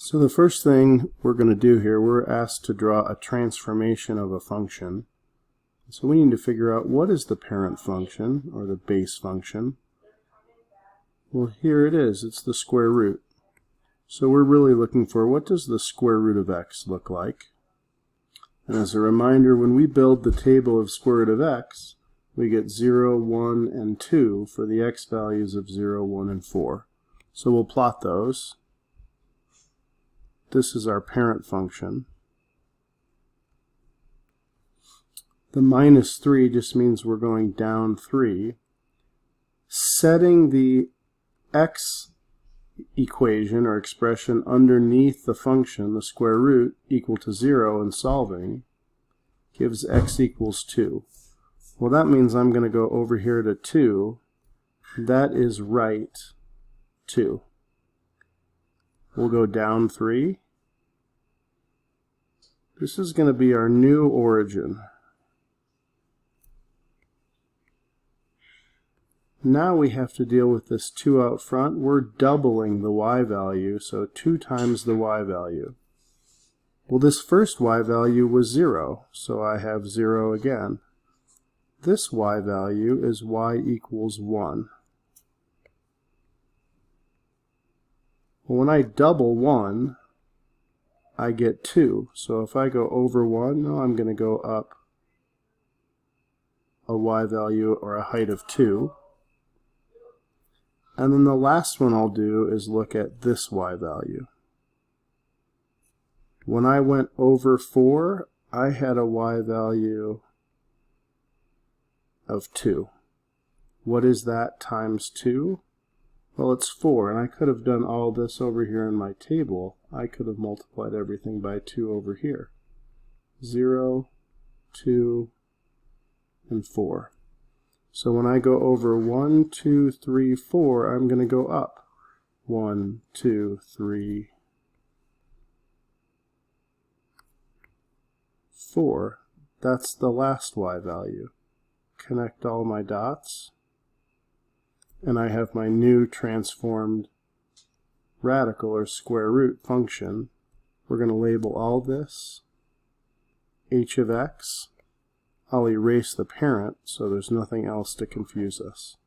So the first thing we're going to do here, we're asked to draw a transformation of a function. So we need to figure out what is the parent function, or the base function. Well, here it is. It's the square root. So we're really looking for what does the square root of x look like. And as a reminder, when we build the table of square root of x, we get 0, 1, and 2 for the x values of 0, 1, and 4. So we'll plot those. This is our parent function. The minus 3 just means we're going down 3. Setting the x equation or expression underneath the function, the square root, equal to 0 and solving gives x equals 2. Well, that means I'm going to go over here to 2. That is right 2. We'll go down 3. This is going to be our new origin. Now we have to deal with this 2 out front. We're doubling the y value, so 2 times the y value. Well, this first y value was 0, so I have 0 again. This y value is y equals 1. Well, when I double 1, I get 2. So if I go over 1, now I'm going to go up a y value or a height of 2. And then the last one I'll do is look at this y value. When I went over 4, I had a y value of 2. What is that times 2? Well, it's 4, and I could have done all this over here in my table. I could have multiplied everything by 2 over here. 0, 2, and 4. So when I go over 1, 2, 3, 4, I'm going to go up. 1, 2, 3, 4. That's the last y value. Connect all my dots, and I have my new transformed radical or square root function. We're going to label all this h of x. I'll erase the parent so there's nothing else to confuse us.